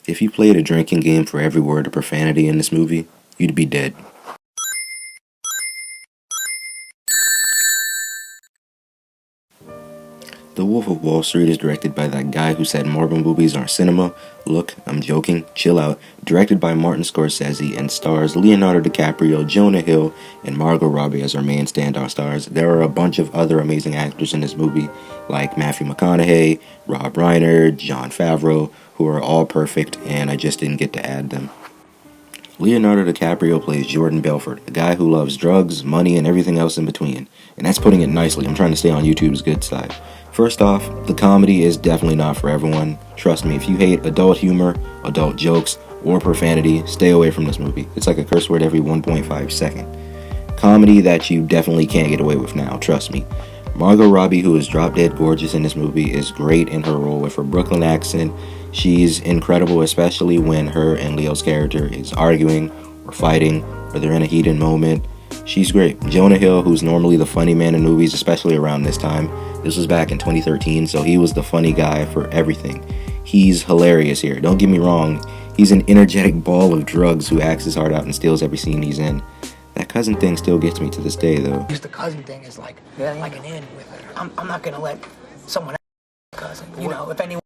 If you played a drinking game for every word of profanity in this movie, you'd be dead. The Wolf of Wall Street is directed by that guy who said Marvel movies aren't cinema. Look, I'm joking, chill out. Directed by Martin Scorsese and stars Leonardo DiCaprio, Jonah Hill, and Margot Robbie as our main standout stars. There are a bunch of other amazing actors in this movie, like Matthew McConaughey, Rob Reiner, Jon Favreau, who are all perfect, and I just didn't get to add them. Leonardo DiCaprio plays Jordan Belfort, a guy who loves drugs, money, and everything else in between. And that's putting it nicely. I'm trying to stay on YouTube's good side. First off, the comedy is definitely not for everyone. Trust me, if you hate adult humor, adult jokes, or profanity, stay away from this movie. It's like a curse word every 1.5 second. Comedy that you definitely can't get away with now, trust me. Margot Robbie, who is drop dead gorgeous in this movie, is great in her role with her Brooklyn accent. She's incredible, especially when her and Leo's character is arguing or fighting or they're in a heated moment. She's great. Jonah Hill, who's normally the funny man in movies, especially around this time. This was back in 2013, so he was the funny guy for everything. He's hilarious here. Don't get me wrong. He's an energetic ball of drugs who acts his heart out and steals every scene he's in. That cousin thing still gets me to this day, though. Just the cousin thing is like an in with it. I'm not gonna let someone else cousin. You know, if anyone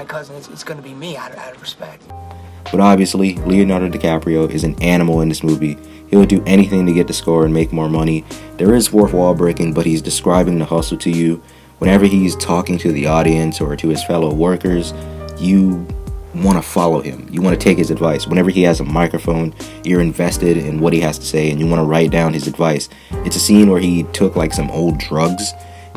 my cousin, it's gonna be me out of respect. But obviously, Leonardo DiCaprio is an animal in this movie. He'll do anything to get the score and make more money. There is fourth wall breaking, but he's describing the hustle to you. Whenever he's talking to the audience or to his fellow workers, you want to follow him. You want to take his advice. Whenever he has a microphone, you're invested in what he has to say and you want to write down his advice. It's a scene where he took like some old drugs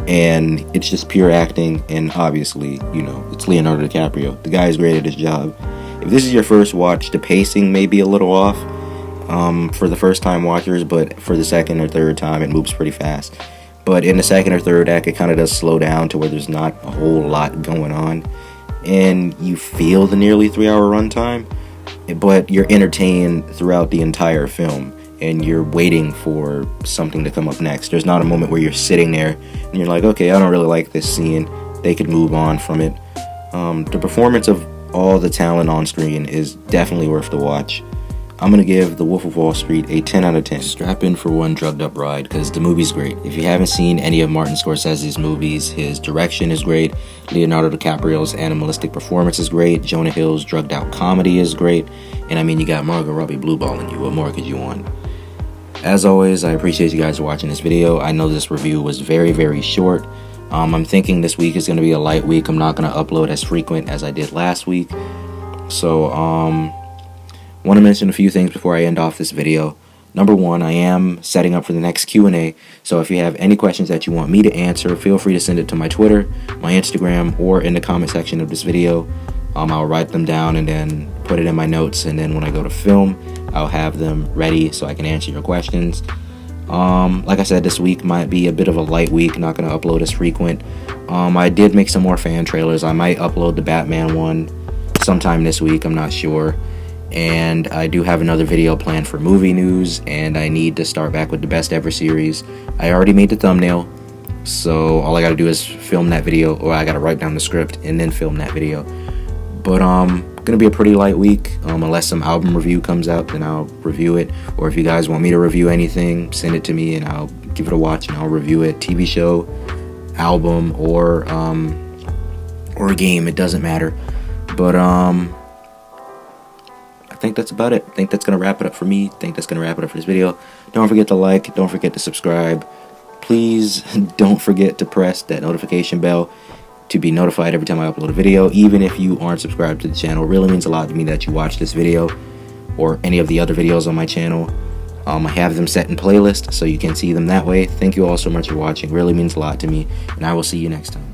and it's just pure acting, and obviously, you know, it's Leonardo DiCaprio. The guy is great at his job. If this is your first watch, the pacing may be a little off for the first time watchers, but for the second or third time it moves pretty fast. But in the second or third act, it kind of does slow down to where there's not a whole lot going on. And you feel the nearly 3-hour runtime, but you're entertained throughout the entire film. And you're waiting for something to come up next. There's not a moment where you're sitting there and you're like, okay, I don't really like this scene. They could move on from it. The performance of all the talent on screen is definitely worth the watch. I'm going to give The Wolf of Wall Street a 10 out of 10. Strap in for one drugged up ride because the movie's great. If you haven't seen any of Martin Scorsese's movies, his direction is great. Leonardo DiCaprio's animalistic performance is great. Jonah Hill's drugged out comedy is great. And I mean, you got Margot Robbie blueballing you. What more could you want? As always, I appreciate you guys watching this video. I know this review was very, very short. I'm thinking this week is going to be a light week. I'm not going to upload as frequent as I did last week. So, want to mention a few things before I end off this video. Number one, I am setting up for the next Q&A. So if you have any questions that you want me to answer, feel free to send it to my Twitter, my Instagram, or in the comment section of this video. I'll write them down and then put it in my notes. And then when I go to film, I'll have them ready so I can answer your questions. Like I said, this week might be a bit of a light week. Not going to upload as frequent. I did make some more fan trailers. I might upload the Batman one sometime this week. I'm not sure. And I do have another video planned for movie news. And I need to start back with the best ever series. I already made the thumbnail. So all I got to do is film that video. Or I got to write down the script and then film that video. But gonna be a pretty light week, unless some album review comes out, then I'll review it. Or if you guys want me to review anything, send it to me and I'll give it a watch and I'll review it. TV show, album, or a game, it doesn't matter. But I think that's about it. I think that's gonna wrap it up for me. I think that's gonna wrap it up for this video. Don't forget to like, don't forget to subscribe. Please don't forget to press that notification bell to be notified every time I upload a video. Even if you aren't subscribed to the channel, it really means a lot to me that you watch this video or any of the other videos on my channel. I have them set in playlists so you can see them that way. Thank you all so much for watching. It really means a lot to me, and I will see you next time.